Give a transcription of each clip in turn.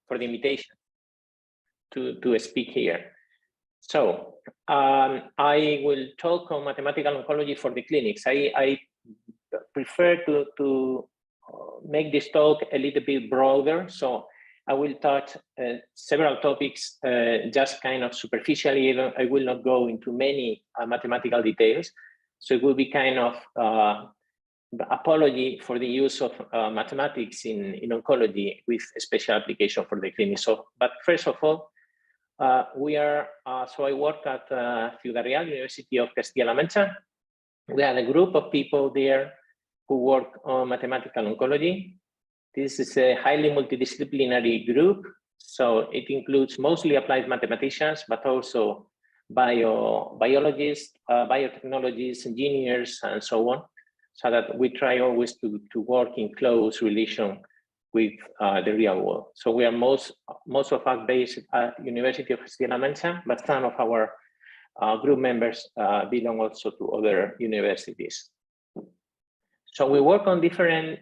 for the invitation to speak here. So I will talk on mathematical oncology for the clinics. I prefer to make this talk a little bit broader. So I will touch several topics just kind of superficially. I will not go into many mathematical details. So it will be kind of apology for the use of mathematics in oncology with a special application for the clinic. So, but first of all, so I work at Ciudad Real, University of Castilla-La Mancha. We have a group of people there who work on mathematical oncology. This is a highly multidisciplinary group. So it includes mostly applied mathematicians, but also biologists, biotechnologists, engineers, and so on. So that we try always to work in close relation with the real world. So we are most of us based at University of Castilla-La Mancha, but some of our group members belong also to other universities. So we work on different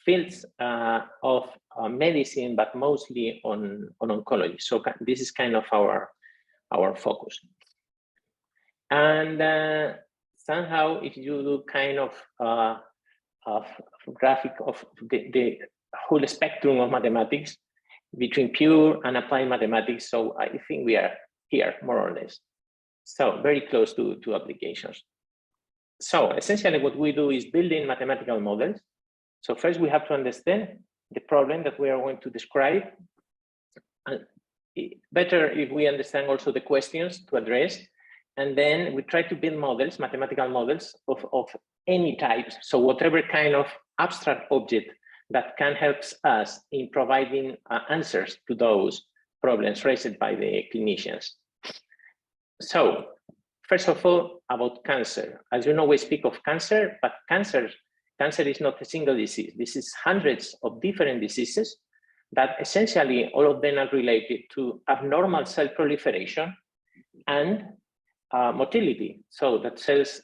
fields of medicine, but mostly on oncology. So this is kind of our focus. And somehow, if you do kind of graphic of the whole spectrum of mathematics between pure and applied mathematics, so I think we are here more or less. So very close to applications. So essentially what we do is building mathematical models. So first we have to understand the problem that we are going to describe. And better if we understand also the questions to address. And then we try to build models, mathematical models of any type. So whatever kind of abstract object that can help us in providing answers to those problems raised by the clinicians. So first of all, about cancer. As you know, we speak of cancer, but cancer is not a single disease. This is hundreds of different diseases that essentially all of them are related to abnormal cell proliferation and motility. So that cells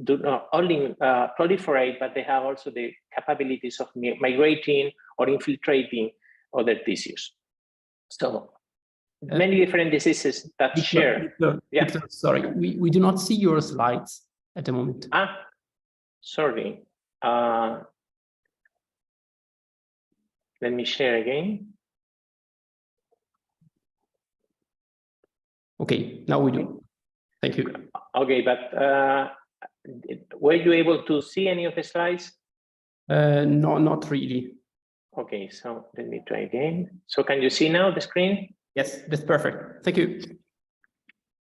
do not only proliferate, but they have also the capabilities of migrating or infiltrating other tissues. So many different diseases that share. Victor, sorry, we do not see your slides at the moment. Sorry. Let me share again. Okay, now we do. Thank you. Okay, but were you able to see any of the slides? No, not really. Okay, so let me try again. So can you see now the screen? Yes, that's perfect. Thank you.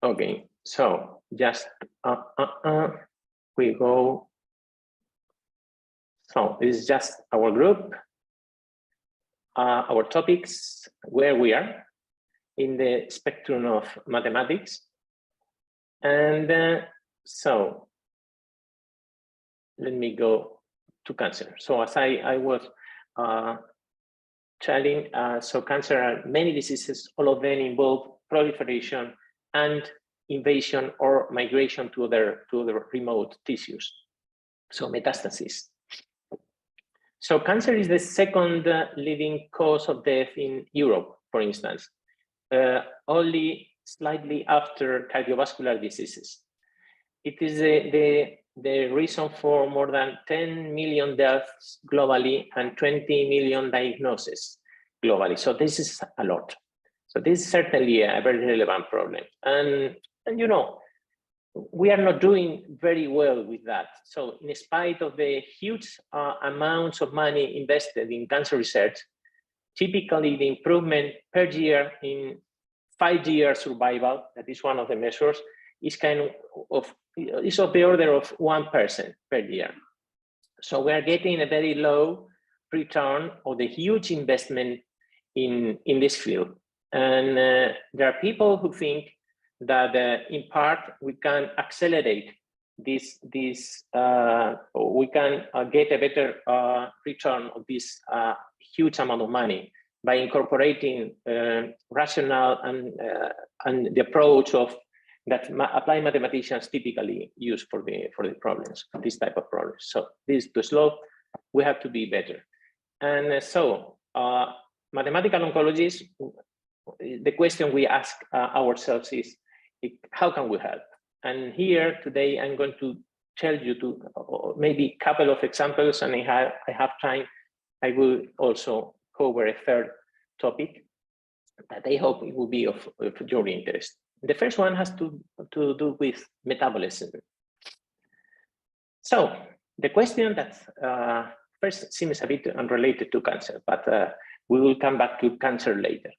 Okay, so just we go. So this is just our group, our topics, where we are in the spectrum of mathematics. And so let me go to cancer. So as I was telling, so cancer are many diseases, all of them involve proliferation and invasion or migration to other remote tissues, so metastasis. So cancer is the second leading cause of death in Europe, for instance, only slightly after cardiovascular diseases. It is the reason for more than 10 million deaths globally and 20 million diagnoses globally. So this is a lot. So this is certainly a very relevant problem. And you know, we are not doing very well with that. So in spite of the huge amounts of money invested in cancer research, typically the improvement per year in 5-year survival, that is one of the measures, is is of the order of 1% per year. So we are getting a very low return of the huge investment in this field. And there are people who think that in part we can accelerate this, or we can get a better return of this huge amount of money by incorporating rational and the approach of that applied mathematicians typically use for the problems, this type of problems. So this is too slow. We have to be better. And so mathematical oncologists, the question we ask ourselves is, how can we help? And here today, I'm going to tell you maybe a couple of examples, and if I have time, I will also cover a third topic that I hope it will be of your interest. The first one has to do with metabolism. So the question that first seems a bit unrelated to cancer, but we will come back to cancer later.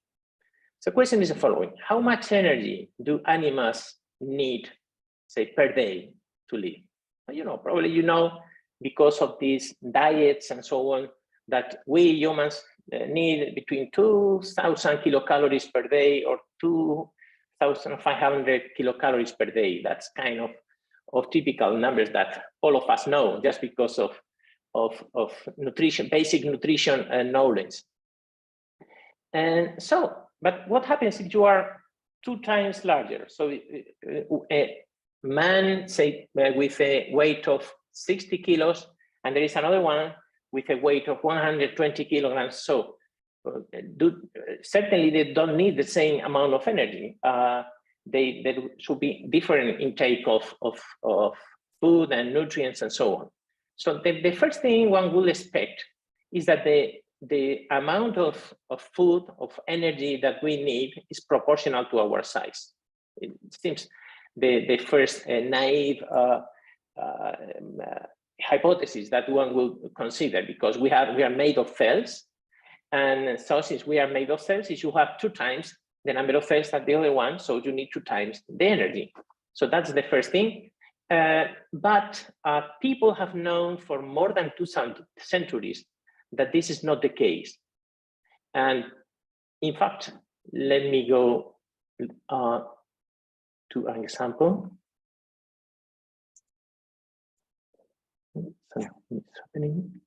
So the question is the following: how much energy do animals need, say, per day to live? Probably because of these diets and so on, that we humans need between 2,000 kilocalories per day or 2,500 kilocalories per day. That's kind of typical numbers that all of us know just because of nutrition, basic nutrition knowledge. And so, but what happens if you are 2 times larger? So a man, say, with a weight of 60 kilos, and there is another one with a weight of 120 kilograms. So certainly they don't need the same amount of energy. There should be different intake of food and nutrients and so on. So the first thing one will expect is that the amount of food, of energy that we need is proportional to our size. It seems the first naive hypothesis that one will consider, because we are made of cells, and so since we are made of cells, you should have 2 times the number of cells that the other one, so you need 2 times the energy. So that's the first thing. But people have known for more than 2 centuries that this is not the case. And in fact, let me go to an example. Something is happening.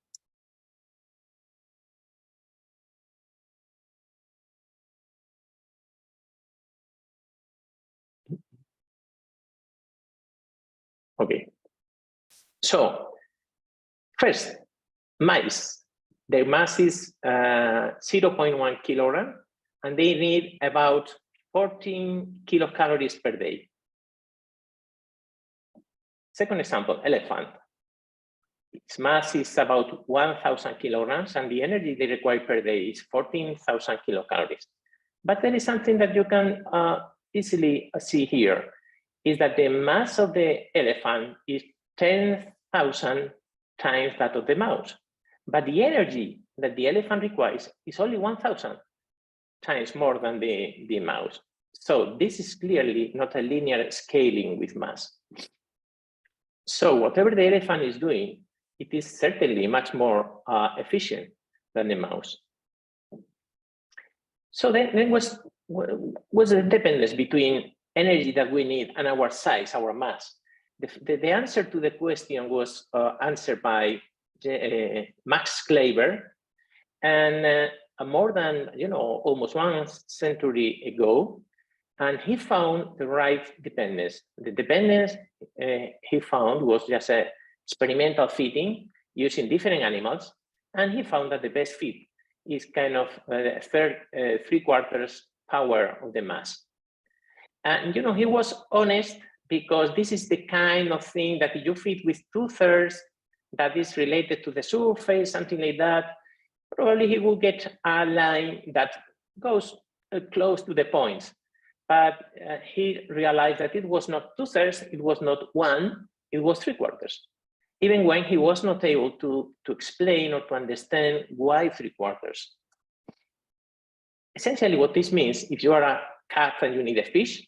Okay. So first, mice. Their mass is 0.1 kilogram, and they need about 14 kilocalories per day. Second example, elephant. Its mass is about 1,000 kilograms, and the energy they require per day is 14,000 kilocalories. But there is something that you can easily see here, is that the mass of the elephant is 10,000 times that of the mouse. But the energy that the elephant requires is only 1,000 times more than the mouse. So this is clearly not a linear scaling with mass. So whatever the elephant is doing, it is certainly much more efficient than the mouse. So then was the dependence between energy that we need and our size, our mass? The answer to the question was answered by Max Kleber, and more than almost 1 century ago, and he found the right dependence. The dependence he found was just a experimental feeding using different animals, and he found that the best feed is kind of 3/4 power of the mass. And he was honest, because this is the kind of thing that if you feed with 2/3 that is related to the surface, something like that, probably he will get a line that goes close to the points. But he realized that it was not 2/3, it was not 1, it was 3/4. Even when he was not able to explain or to understand why 3/4. Essentially what this means, if you are a cat and you need a fish,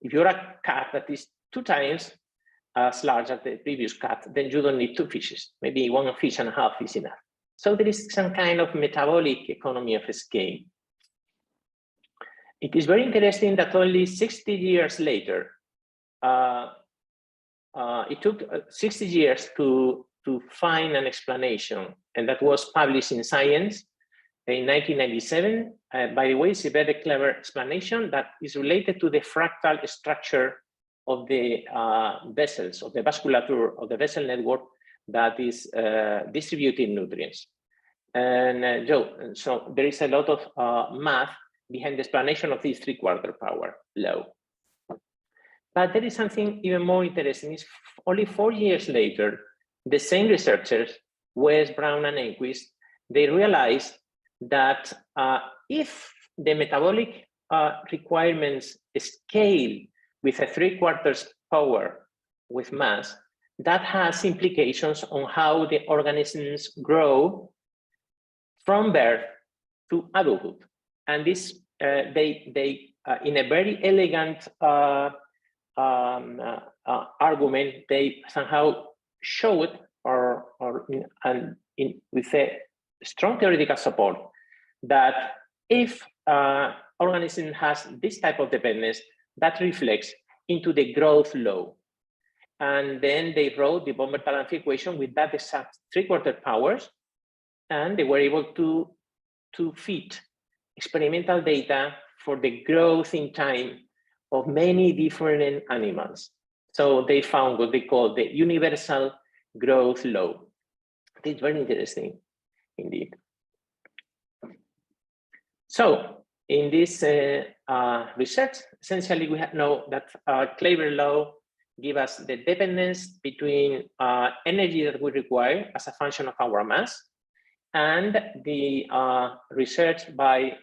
if you're a cat that is 2 times as large as the previous cat, then you don't need 2 fishes. Maybe 1.5 fishes is enough. So there is some kind of metabolic economy of scale. It is very interesting that only 60 years later, it took 60 years to find an explanation, and that was published in Science in 1997. By the way, it's a very clever explanation that is related to the fractal structure of the vessels, of the vasculature, of the vessel network that is distributing nutrients. And so there is a lot of math behind the explanation of this 3/4 power law. But there is something even more interesting. Is only 4 years later, the same researchers, West, Brown, and Enquist, they realized that if the metabolic requirements scale with a 3/4 power with mass, that has implications on how the organisms grow from birth to adulthood. And this, they in a very elegant argument, they somehow showed, with a strong theoretical support, that if organism has this type of dependence, that reflects into the growth law. And then they wrote the Bomber-Talanfi equation with that exact 3/4 powers, and they were able to fit experimental data for the growth in time of many different animals. So they found what they call the universal growth law. It's very interesting indeed. So in this research, essentially we know that Claver law gives us the dependence between energy that we require as a function of our mass, and the research by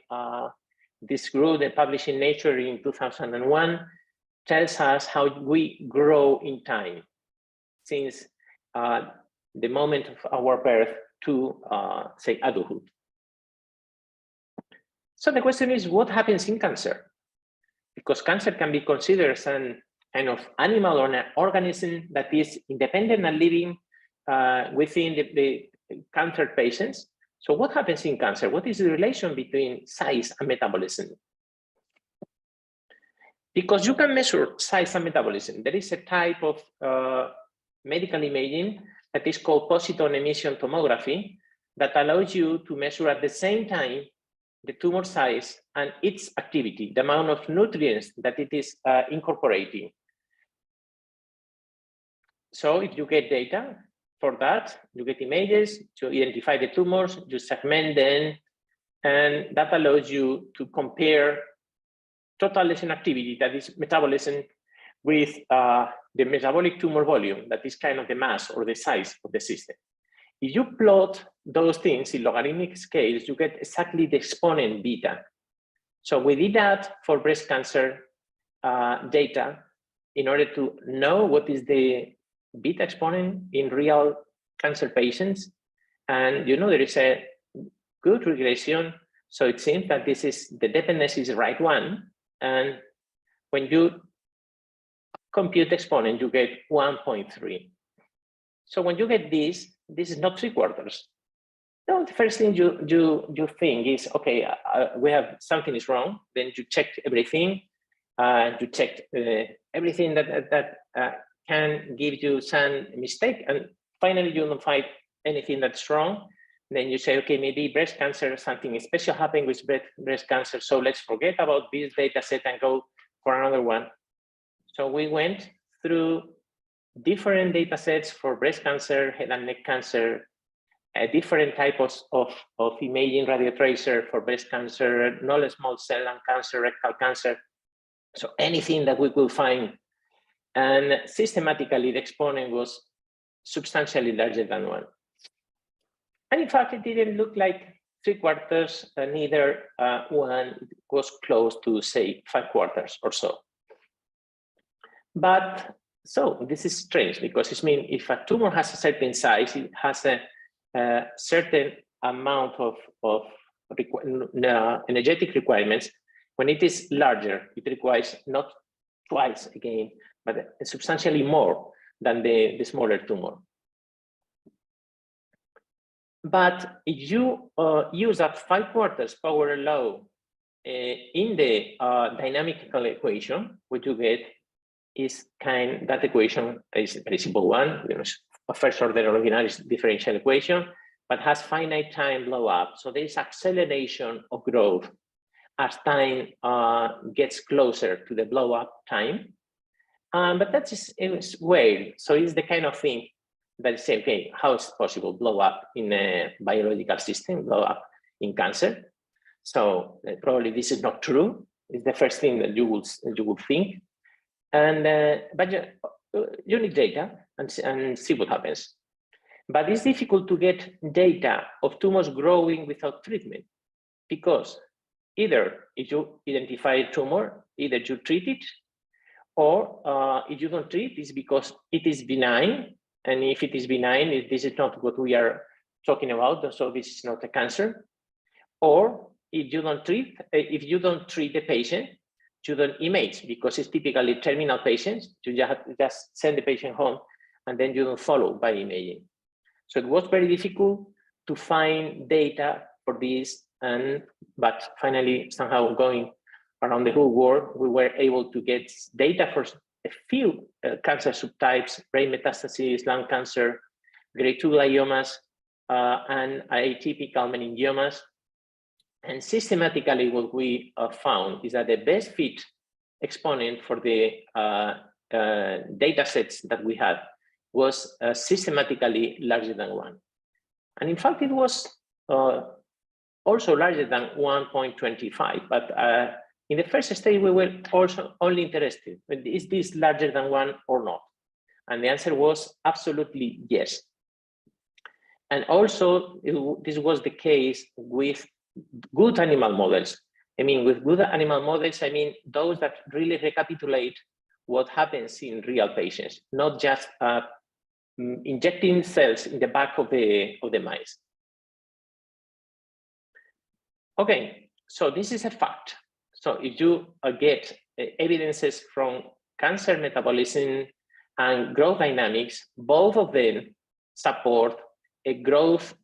this group that published in Nature in 2001 tells us how we grow in time since the moment of our birth to, say, adulthood. So the question is, what happens in cancer? Because cancer can be considered as an kind of animal or an organism that is independent and living within the cancer patients. So what happens in cancer? What is the relation between size and metabolism? Because you can measure size and metabolism, there is a type of medical imaging that is called positron emission tomography that allows you to measure at the same time the tumor size and its activity, the amount of nutrients that it is incorporating. So if you get data for that, you get images to identify the tumors, you segment them, and that allows you to compare total lesion activity, that is metabolism, with the metabolic tumor volume, that is kind of the mass or the size of the system. If you plot those things in logarithmic scales, you get exactly the exponent beta. So we did that for breast cancer data in order to know what is the beta exponent in real cancer patients. And there is a good regression. So it seems that this is, the dependence is the right one. And when you compute exponent, you get 1.3. So when you get this is not 3/4. No, the first thing you think is, okay, we have something is wrong. Then you check everything. You check everything that can give you some mistake, and finally you don't find anything that's wrong. Then you say, okay, maybe breast cancer, something special happened with breast cancer, so let's forget about this data set and go for another one. So we went through different data sets for breast cancer, head and neck cancer, different types of imaging radiotracer for breast cancer, non-small cell lung cancer, rectal cancer. So anything that we could find. And systematically, the exponent was substantially larger than 1. And in fact, it didn't look like 3/4, neither 1. It was close to, say, 5/4 or so. But so this is strange, because it means if a tumor has a certain size, it has a certain amount of energetic requirements. When it is larger, it requires not twice again, but substantially more than the smaller tumor. But if you use that 5/4 power law in the dynamical equation, what you get is that equation is a very simple one. A first order ordinary differential equation, but has finite time blow up. So there is acceleration of growth as time gets closer to the blow up time. But that is weird. So it's the kind of thing that is saying, okay, how is it possible blow up in a biological system, blow up in cancer? So probably this is not true. It's the first thing that you would think. And but you need data and see what happens. But it's difficult to get data of tumors growing without treatment, because either if you identify a tumor, either you treat it, or if you don't treat, it's because it is benign. And if it is benign, this is not what we are talking about, so this is not a cancer. Or if you don't treat the patient, you don't image, because it's typically terminal patients. You just send the patient home, and then you don't follow by imaging. So it was very difficult to find data for this, but finally, somehow going around the whole world, we were able to get data for a few cancer subtypes: brain metastases, lung cancer, grade 2 gliomas, and atypical meningiomas. And systematically, what we found is that the best fit exponent for the data sets that we had was systematically larger than 1. And in fact, it was also larger than 1.25. But in the first stage, we were also only interested, is this larger than 1 or not? And the answer was absolutely yes. And also, this was the case with good animal models. I mean, with good animal models, I mean those that really recapitulate what happens in real patients, not just injecting cells in the back of the mice. Okay, so this is a fact. So if you get evidences from cancer metabolism and growth dynamics, both of them support a growth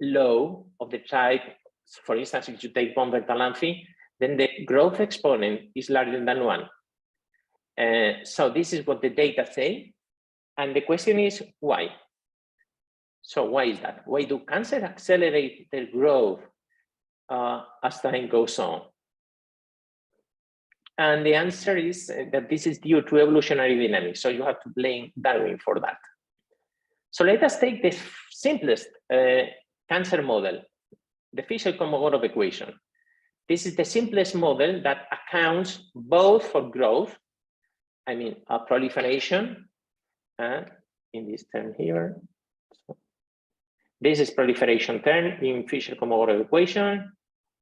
law of the type. For instance, if you take von Bertalanffy, then the growth exponent is larger than 1. So this is what the data say. And the question is why? So why is that? Why do cancer accelerate their growth as time goes on? And the answer is that this is due to evolutionary dynamics. So you have to blame Darwin for that. So let us take the simplest cancer model, the Fisher-Kolmogorov equation. This is the simplest model that accounts both for growth, I mean proliferation, in this term here. So this is proliferation term in Fisher-Kolmogorov equation.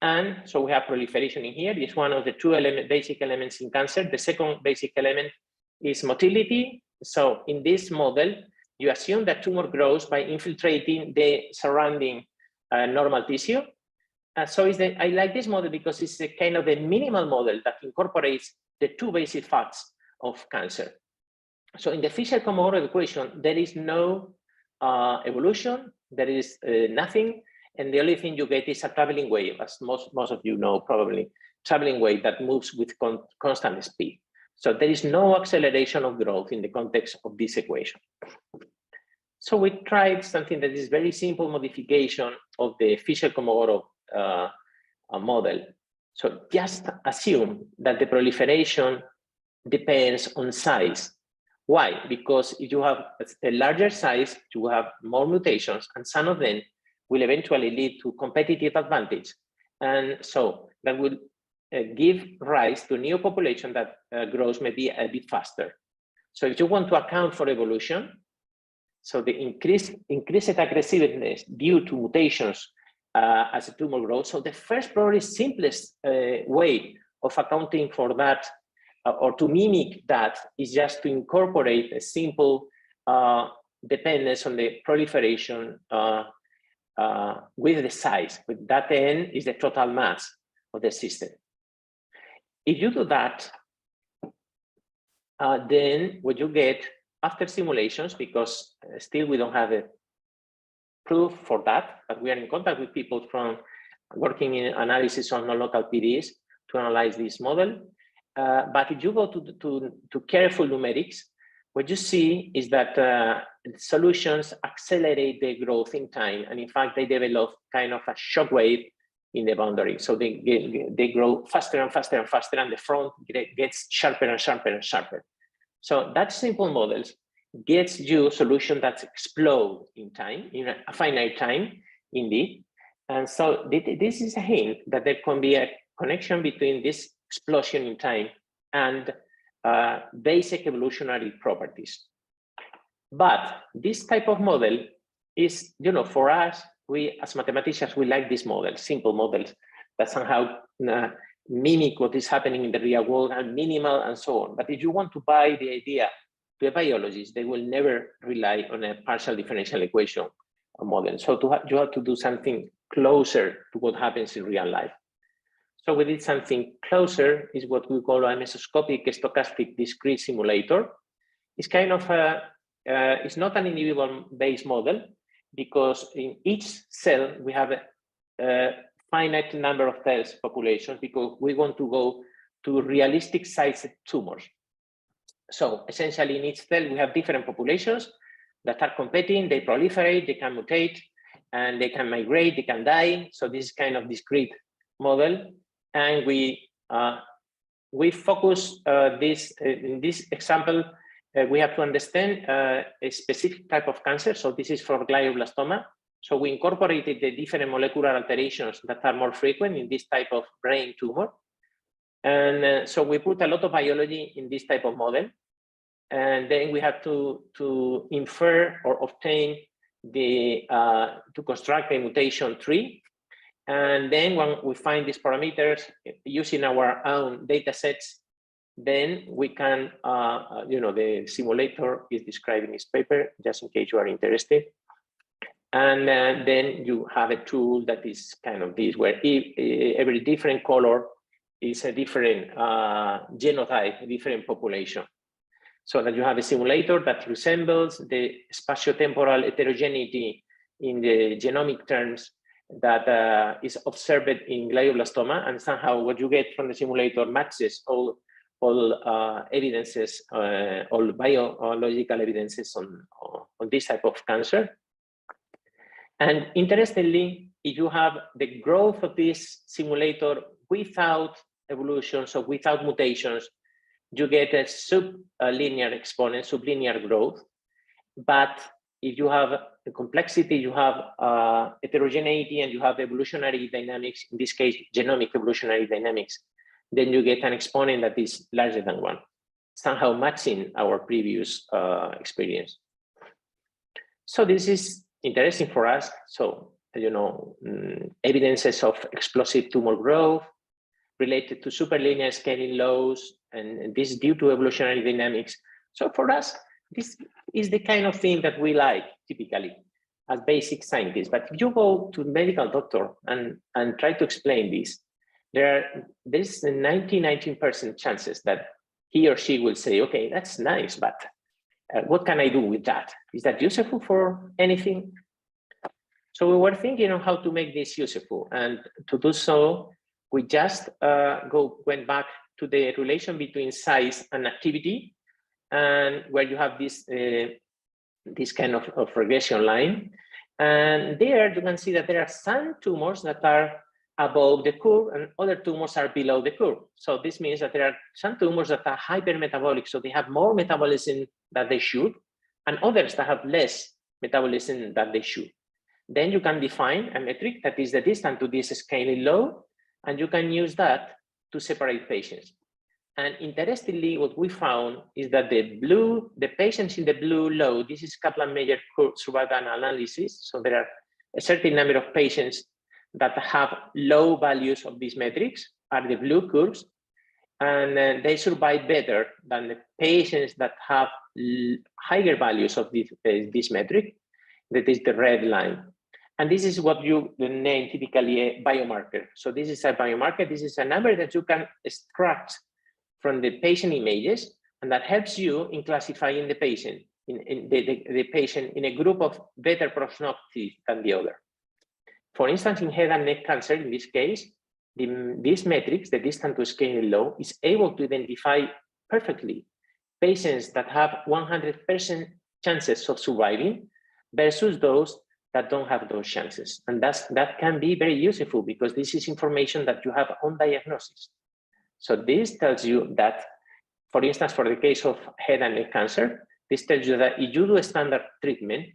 And so we have proliferation in here. It's one of the two basic elements in cancer. The second basic element is motility. So in this model, you assume that tumor grows by infiltrating the surrounding normal tissue. So I like this model because it's a kind of a minimal model that incorporates the two basic facts of cancer. So in the Fisher-Kolmogorov equation, there is no evolution, there is nothing, and the only thing you get is a traveling wave, as most of you know probably, traveling wave that moves with constant speed. So there is no acceleration of growth in the context of this equation. So we tried something that is very simple modification of the Fisher-Kolmogorov model. So just assume that the proliferation depends on size. Why? Because if you have a larger size, you have more mutations, and some of them will eventually lead to competitive advantage. And so that will give rise to a new population that grows maybe a bit faster. So if you want to account for evolution, so the increased aggressiveness due to mutations as a tumor grows. So the first, probably simplest way of accounting for that or to mimic that is just to incorporate a simple dependence on the proliferation with the size. With that n is the total mass of the system. If you do that, then what you get after simulations, because still we don't have a proof for that, but we are in contact with people from working in analysis on non-local PDs to analyze this model. But if you go to careful numerics, what you see is that solutions accelerate their growth in time, and in fact they develop kind of a shock wave in the boundary. So they grow faster and faster and faster, and the front gets sharper and sharper and sharper. So that's simple models. gets you a solution that explodes in time, in a finite time, indeed. And so this is a hint that there can be a connection between this explosion in time and basic evolutionary properties. But this type of model is, for us, we as mathematicians, we like these models, simple models that somehow mimic what is happening in the real world and minimal and so on. But if you want to buy the idea to a biologist, they will never rely on a partial differential equation model. So you have to do something closer to what happens in real life. So we did something closer, is what we call a mesoscopic stochastic discrete simulator. It's kind of it's not an individual-based model, because in each cell we have a finite number of cells populations, because we want to go to realistic sized tumors. So essentially in each cell we have different populations that are competing, they proliferate, they can mutate, and they can migrate, they can die. So this is kind of discrete model. And we focus this in this example, we have to understand a specific type of cancer. So this is for glioblastoma. So we incorporated the different molecular alterations that are more frequent in this type of brain tumor. And so we put a lot of biology in this type of model. And then we have to infer or obtain the, to construct a mutation tree. And then when we find these parameters using our own data sets, then we can, the simulator is described in this paper, just in case you are interested. And then you have a tool that is kind of this, where every different color is a different genotype, a different population. So that you have a simulator that resembles the spatiotemporal heterogeneity in the genomic terms that is observed in glioblastoma, and somehow what you get from the simulator matches all evidences, all biological evidences on this type of cancer. And interestingly, if you have the growth of this simulator without evolution, so without mutations, you get a sublinear exponent, sublinear growth. But if you have the complexity, you have heterogeneity, and you have evolutionary dynamics, in this case, genomic evolutionary dynamics, then you get an exponent that is larger than 1, somehow matching our previous experience. So this is interesting for us. So, evidences of explosive tumor growth related to superlinear scaling laws, and this is due to evolutionary dynamics. So for us, this is the kind of thing that we like typically as basic scientists. But if you go to a medical doctor and try to explain this, there's a 19% chances that he or she will say, okay, that's nice, but what can I do with that? Is that useful for anything? So we were thinking of how to make this useful, and to do so, we just went back to the relation between size and activity, and where you have this this kind of regression line. And there you can see that there are some tumors that are above the curve and other tumors are below the curve. So this means that there are some tumors that are hypermetabolic, so they have more metabolism than they should, and others that have less metabolism than they should. Then you can define a metric that is the distance to this scaling law, and you can use that to separate patients. And interestingly, what we found is that the patients in the blue law, this is Kaplan-Meier curve survival analysis. So there are a certain number of patients that have low values of these metrics, are the blue curves, and they survive better than the patients that have higher values of this metric, that is the red line. And this is what you name typically a biomarker. So this is a biomarker. This is a number that you can extract from the patient images, and that helps you in classifying the patient, the patient in a group of better prognosis than the other. For instance, in head and neck cancer, in this case, these metrics, the distance to scaling law, is able to identify perfectly patients that have 100% chances of surviving versus those that don't have those chances. And that can be very useful, because this is information that you have on diagnosis. So this tells you that, for instance, for the case of head and neck cancer, This tells you that if you do a standard treatment,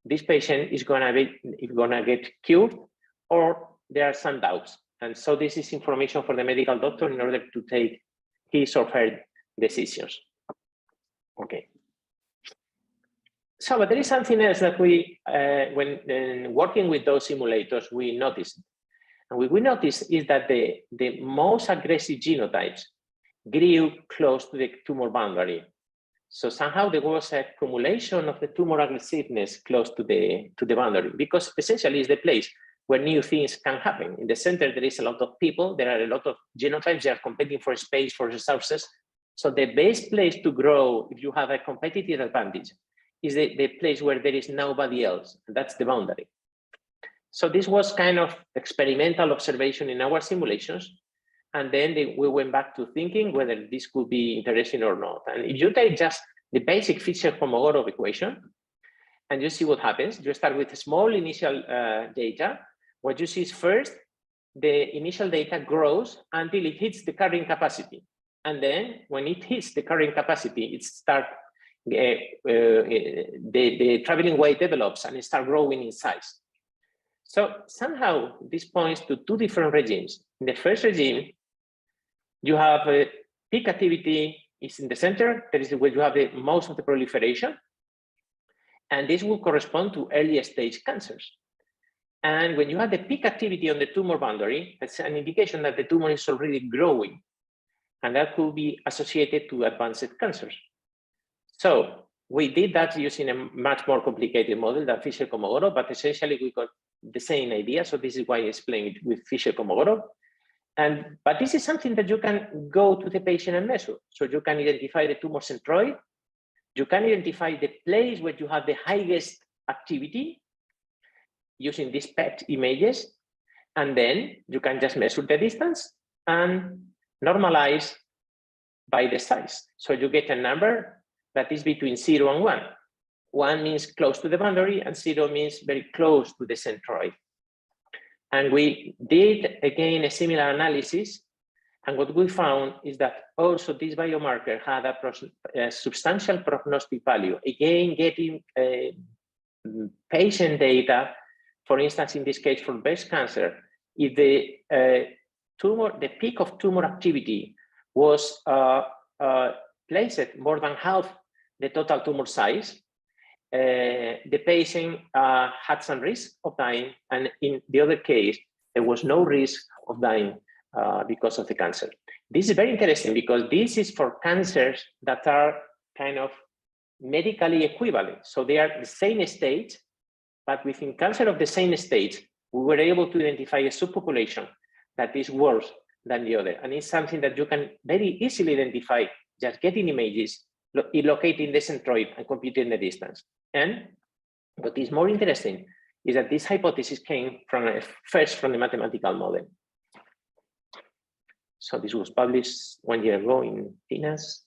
this patient is gonna get cured, or there are some doubts. And so this is information for the medical doctor in order to take his or her decisions. Okay. So, but there is something else that we, when working with those simulators, we noticed. And what we noticed is that the most aggressive genotypes grew close to the tumor boundary. So somehow there was a accumulation of the tumor aggressiveness close to the boundary, because essentially it's the place where new things can happen. In the center, there is a lot of people, there are a lot of genotypes, they are competing for space, for resources. So the best place to grow, if you have a competitive advantage, is the place where there is nobody else, and that's the boundary. So this was kind of experimental observation in our simulations. And then we went back to thinking whether this could be interesting or not. And if you take just the basic Fisher-Kolmogorov equation, and you see what happens, you start with a small initial data. What you see is first, the initial data grows until it hits the carrying capacity. And then when it hits the carrying capacity, it starts, the traveling wave develops and it starts growing in size. So somehow this points to two different regimes. In the first regime, you have peak activity is in the center. That is where you have the most of the proliferation. And this will correspond to early stage cancers. And when you have the peak activity on the tumor boundary, that's an indication that the tumor is already growing. And that could be associated to advanced cancers. So we did that using a much more complicated model than Fisher-Kolmogorov, but essentially we got the same idea. So this is why I explained it with Fisher-Kolmogorov. But this is something that you can go to the patient and measure. So you can identify the tumor centroid. You can identify the place where you have the highest activity using these PET images. And then you can just measure the distance and normalize by the size. So you get a number that is between 0 and 1. 1 means close to the boundary and 0 means very close to the centroid. And we did, again, a similar analysis. And what we found is that also this biomarker had a substantial prognostic value. Again, getting patient data, for instance, in this case for breast cancer, if the peak of tumor activity was placed more than half the total tumor size, the patient had some risk of dying, and in the other case, there was no risk of dying because of the cancer. This is very interesting because this is for cancers that are kind of medically equivalent. So they are the same stage, but within cancer of the same stage, we were able to identify a subpopulation that is worse than the other. And it's something that you can very easily identify just getting images, locating the centroid and computing the distance. And what is more interesting is that this hypothesis came first from the mathematical model. So this was published 1 year ago in PNAS,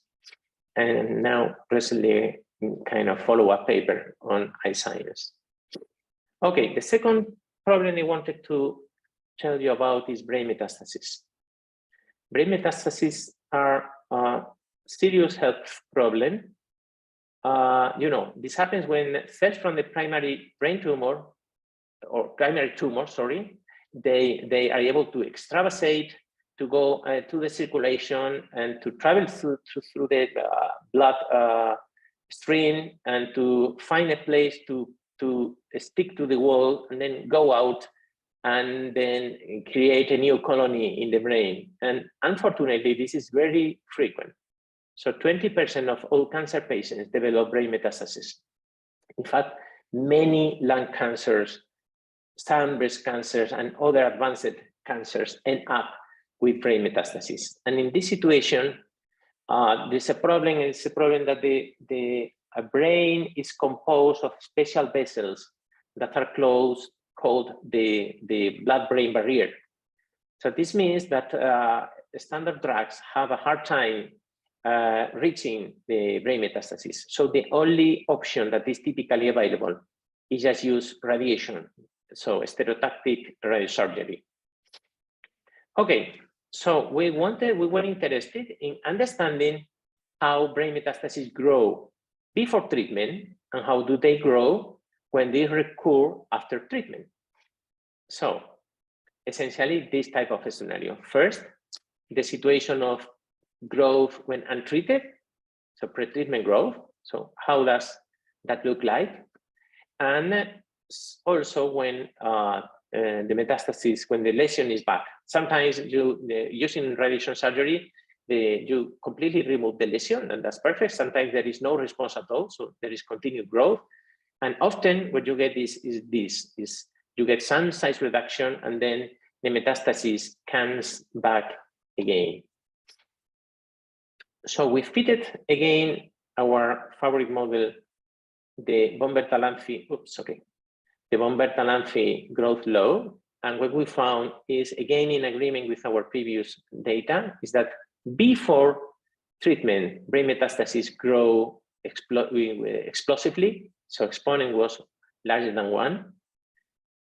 and now recently kind of follow-up paper on iScience. Okay, the second problem I wanted to tell you about is brain metastasis. Brain metastases are a serious health problem. This happens when cells from the primary brain tumor, or primary tumor, sorry, they are able to extravasate, to go to the circulation and to travel through the blood stream and to find a place to stick to the wall and then go out and then create a new colony in the brain. And unfortunately, this is very frequent. So 20% of all cancer patients develop brain metastasis. In fact, many lung cancers, some breast cancers, and other advanced cancers end up with brain metastasis. And in this situation, there's a problem. It's a problem that the brain is composed of special vessels that are called the blood-brain barrier. So this means that standard drugs have a hard time reaching the brain metastasis. So the only option that is typically available is just use radiation, so stereotactic radiosurgery. Okay, so we were interested in understanding how brain metastases grow before treatment and how do they grow when they recur after treatment. So essentially this type of scenario. First, the situation of growth when untreated, so pre-treatment growth. So how does that look like? And also when the metastasis, when the lesion is back. Sometimes using radiation surgery, you completely remove the lesion and that's perfect. Sometimes there is no response at all, so there is continued growth. And often what you get is you get some size reduction and then the metastasis comes back again. So we fitted again our favorite model, the von Bertalanffy, the von Bertalanffy growth law. And what we found is, again, in agreement with our previous data, is that before treatment, brain metastases grow explosively. So exponent was larger than 1.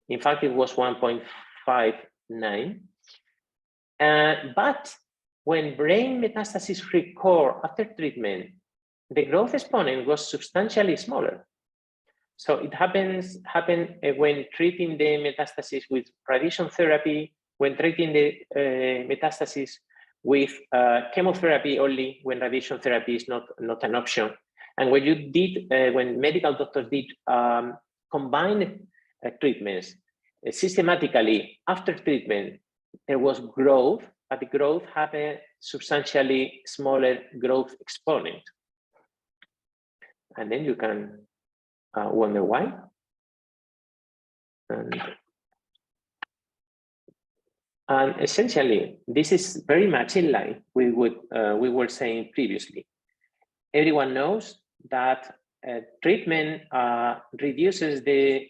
In fact, it was 1.59. But when brain metastases recur after treatment, the growth exponent was substantially smaller. So it happened when treating the metastasis with radiation therapy, when treating the metastasis with chemotherapy only, when radiation therapy is not an option. And when you did, when medical doctors did combined treatments systematically after treatment, there was growth, but the growth had a substantially smaller growth exponent. And then you can wonder why. And essentially, this is very much in line with what we were saying previously. Everyone knows that treatment reduces the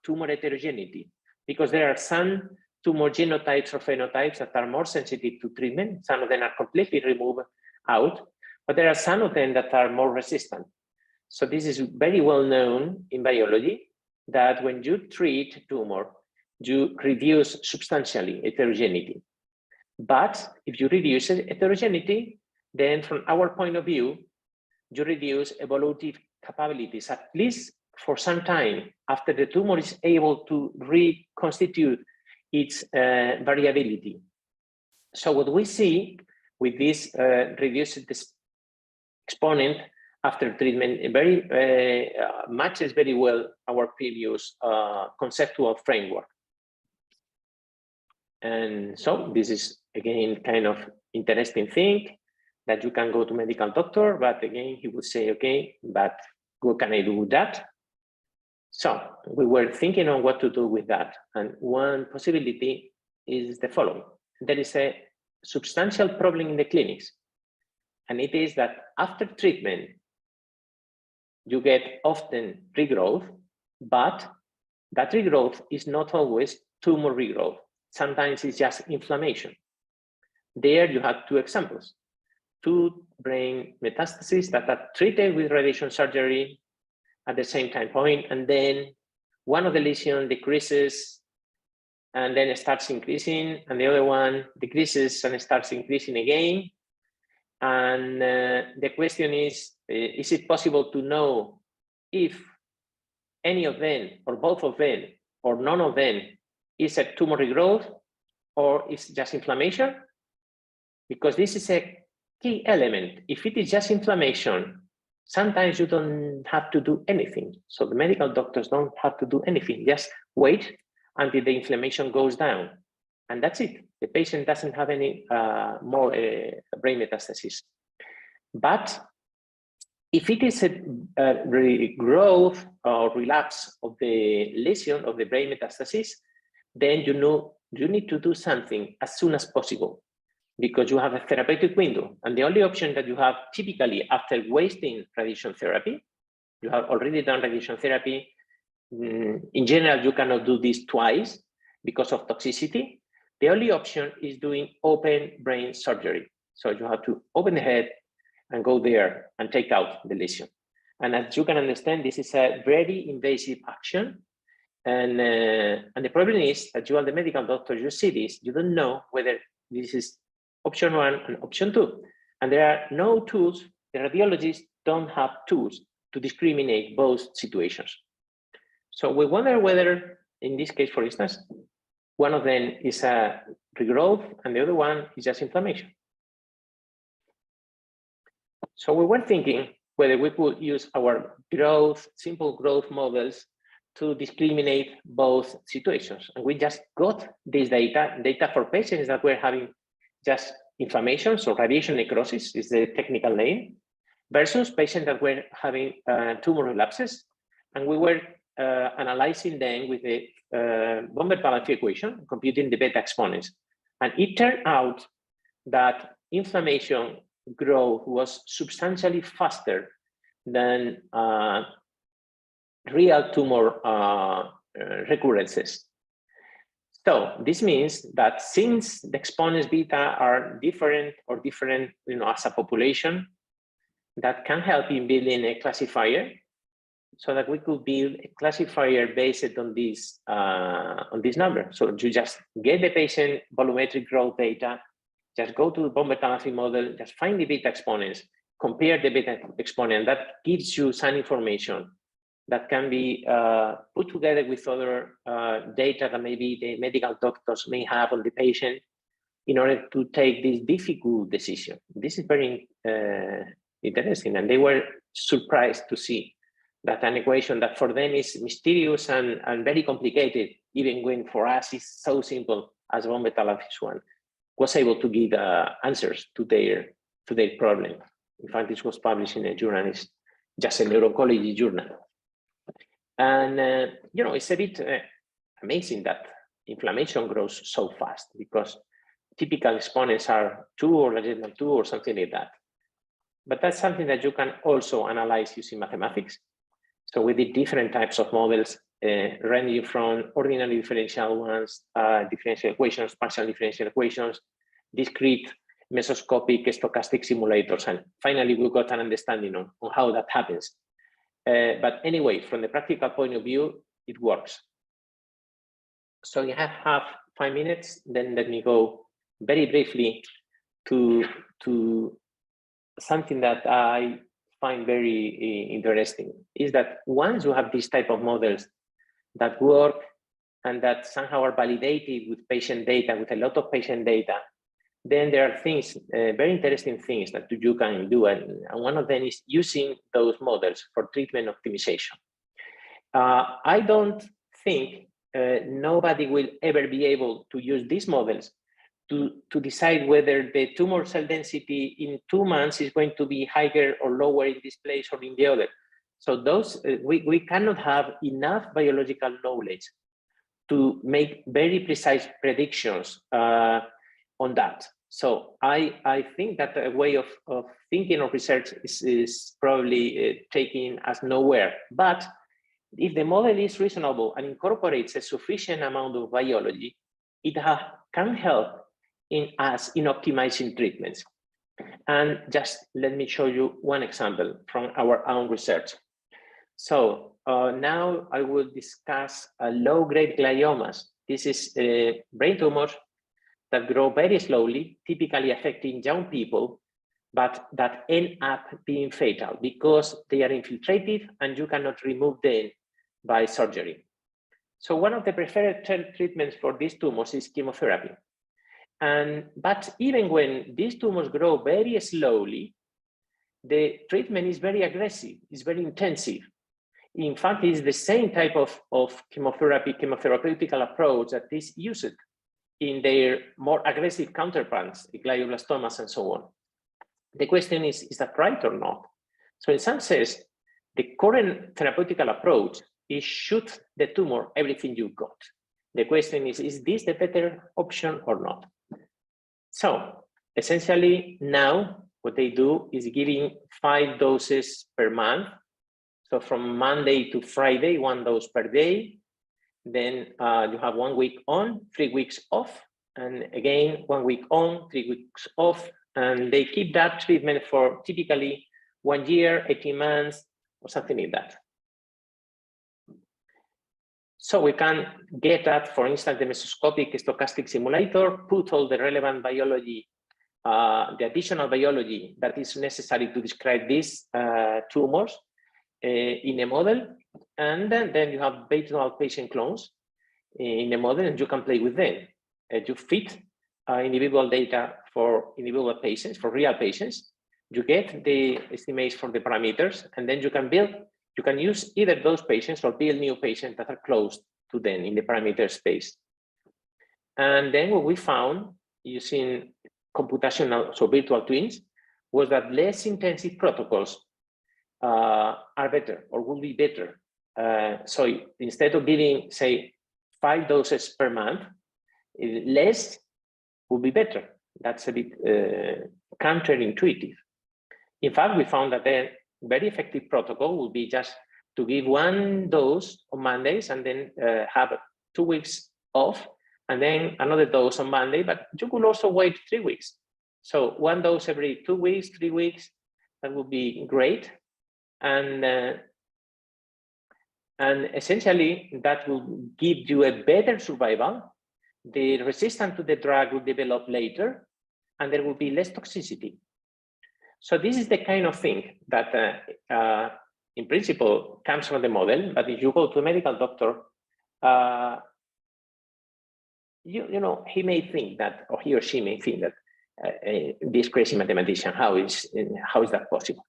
tumor heterogeneity because there are some tumor genotypes or phenotypes that are more sensitive to treatment. Some of them are completely removed out, but there are some of them that are more resistant. So this is very well known in biology that when you treat tumor, you reduce substantially heterogeneity. But if you reduce heterogeneity, then from our point of view, you reduce evolutive capabilities, at least for some time after the tumor is able to reconstitute its variability. So what we see with this reduced exponent after treatment matches very well our previous conceptual framework. And so this is, again, kind of interesting thing that you can go to medical doctor, but again, he would say, okay, but what can I do with that? So we were thinking on what to do with that. And one possibility is the following. There is a substantial problem in the clinics. And it is that after treatment, you get often regrowth, but that regrowth is not always tumor regrowth. Sometimes it's just inflammation. There you have two examples. 2 brain metastases that are treated with radiation surgery at the same time point, and then one of the lesions decreases and then it starts increasing, and the other one decreases and it starts increasing again. And the question is it possible to know if any of them, or both of them, or none of them is a tumor regrowth, or is just inflammation? Because this is a key element. If it is just inflammation, sometimes you don't have to do anything. So the medical doctors don't have to do anything. Just wait until the inflammation goes down. And that's it. The patient doesn't have any more brain metastasis. But if it is a regrowth or relapse of the lesion of the brain metastasis, then you need to do something as soon as possible, because you have a therapeutic window. And the only option that you have typically after wasting radiation therapy, you have already done radiation therapy. In general, you cannot do this twice because of toxicity. The only option is doing open brain surgery. So you have to open the head and go there and take out the lesion. And as you can understand, this is a very invasive action. And the problem is that you are the medical doctor, you see this, you don't know whether this is option 1 and option 2. And there are no tools the radiologists don't have tools to discriminate both situations. So we wonder whether, in this case, for instance, one of them is a regrowth and the other one is just inflammation. So we were thinking whether we could use our simple growth models to discriminate both situations. And we just got this data for patients that were having just inflammation, so radiation necrosis is the technical name, versus patients that were having tumor relapses. And we were analyzing them with the Bomber-Palafi equation, computing the beta exponents. And it turned out that inflammation growth was substantially faster than real tumor recurrences. So this means that since the exponents beta are different as a population, that can help in building a classifier, so that we could build a classifier based on this number. So you just get the patient volumetric growth data, just go to the Bomber-Palafi model, just find the beta exponents, compare the beta exponent. That gives you some information that can be put together with other data that maybe the medical doctors may have on the patient in order to take this difficult decision. This is very interesting, and they were surprised to see that an equation that for them is mysterious and very complicated, even when for us is so simple as Bomber-Palafi's one, was able to give answers to their problem. In fact, this was published in a journal, it's just a neuro-oncology journal. And it's a bit amazing that inflammation grows so fast, because typical exponents are 2 or less than 2 or something like that. But that's something that you can also analyze using mathematics. So we did different types of models, ranging from ordinary differential ones, differential equations, partial differential equations, discrete, mesoscopic, stochastic simulators, and finally we got an understanding on how that happens. But anyway, from the practical point of view, it works. So you have 5 minutes, then let me go very briefly to something that I find very interesting, is that once you have this type of models that work and that somehow are validated with patient data, with a lot of patient data, then there are things, very interesting things that you can do. And one of them is using those models for treatment optimization. I don't think nobody will ever be able to use these models to decide whether the tumor cell density in 2 months is going to be higher or lower in this place or in the other. So those we cannot have enough biological knowledge to make very precise predictions on that. So I think that a way of thinking of research is probably taken as nowhere. But if the model is reasonable and incorporates a sufficient amount of biology, it can help in optimizing treatments. And just let me show you one example from our own research. So now I will discuss low-grade gliomas. This is brain tumors that grow very slowly, typically affecting young people, but that end up being fatal because they are infiltrative and you cannot remove them by surgery. So one of the preferred treatments for these tumors is chemotherapy. But even when these tumors grow very slowly, the treatment is very aggressive, it's very intensive. In fact, it's the same type of chemotherapeutical approach that is used in their more aggressive counterparts, glioblastomas and so on. The question is that right or not? So in some sense, the current therapeutical approach is shoot the tumor everything you got. The question is this the better option or not? So essentially now what they do is giving 5 doses per month. So from Monday to Friday, 1 dose per day. Then you have 1 week on, 3 weeks off, and again 1 week on, 3 weeks off, and they keep that treatment for typically 1 year, 18 months, or something like that. So we can get that, for instance, the mesoscopic stochastic simulator, put all the relevant biology the additional biology that is necessary to describe these tumors in a model, and then you have virtual patient clones in a model, and you can play with them. You fit individual data for individual patients, for real patients. You get the estimates for the parameters, and then you can use either those patients or build new patients that are close to them in the parameter space. And then what we found using computational, so virtual twins, was that less intensive protocols are better or will be better. So instead of giving, say, 5 doses per month, less will be better. That's a bit counterintuitive. In fact, we found that a very effective protocol would be just to give 1 dose on Mondays and then have 2 weeks off, and then another dose on Monday, but you could also wait 3 weeks. So 1 dose every 2 weeks, 3 weeks, that would be great. And essentially that will give you a better survival. The resistance to the drug will develop later, and there will be less toxicity. So this is the kind of thing that in principle comes from the model, but if you go to a medical doctor, you know, he may think that, or he or she may think that this crazy mathematician, how is that possible?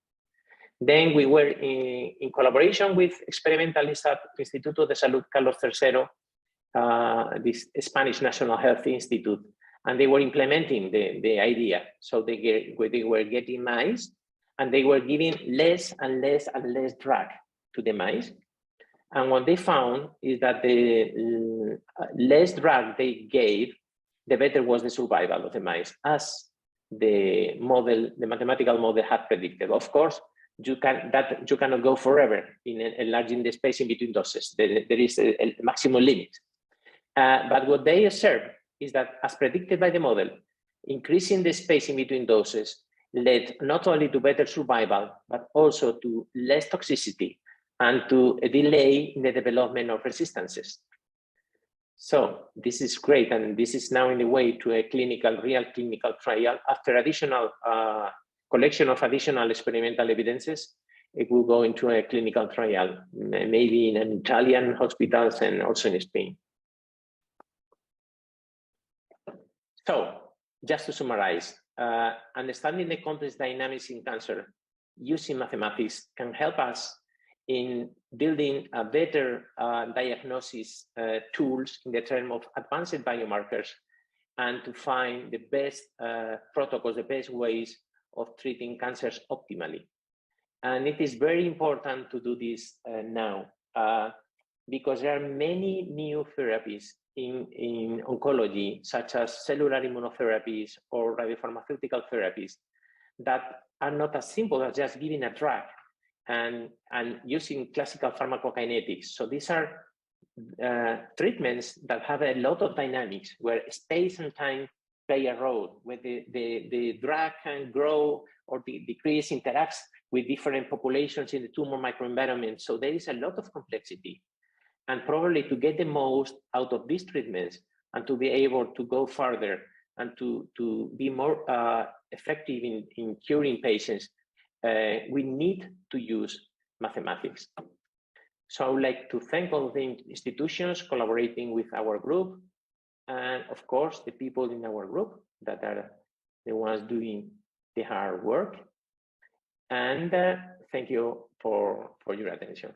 Then we were in collaboration with experimentalists at Instituto de Salud Carlos III, this Spanish National Health Institute, and they were implementing the idea. So they were getting mice, and they were giving less and less and less drug to the mice. And what they found is that the less drug they gave, the better was the survival of the mice, as the model, the mathematical model had predicted. Of course, you cannot go forever in enlarging the space in between doses. There is a maximum limit. But what they observed is that, as predicted by the model, increasing the space in between doses led not only to better survival, but also to less toxicity and to a delay in the development of resistances. So this is great, and this is now in the way to a real clinical trial. After additional collection of additional experimental evidences, it will go into a clinical trial, maybe in an Italian hospitals and also in Spain. So just to summarize, understanding the complex dynamics in cancer using mathematics can help us in building a better diagnosis tools in the term of advanced biomarkers, and to find the best protocols, the best ways of treating cancers optimally. And it is very important to do this now, because there are many new therapies in oncology, such as cellular immunotherapies or radiopharmaceutical therapies, that are not as simple as just giving a drug and using classical pharmacokinetics. So these are treatments that have a lot of dynamics, where space and time play a role, where the drug can grow or decrease, interacts with different populations in the tumor microenvironment. So there is a lot of complexity. And probably to get the most out of these treatments and to be able to go further and to be more effective in curing patients, we need to use mathematics. So I would like to thank all the institutions collaborating with our group, and of course the people in our group that are the ones doing the hard work. And thank you for your attention.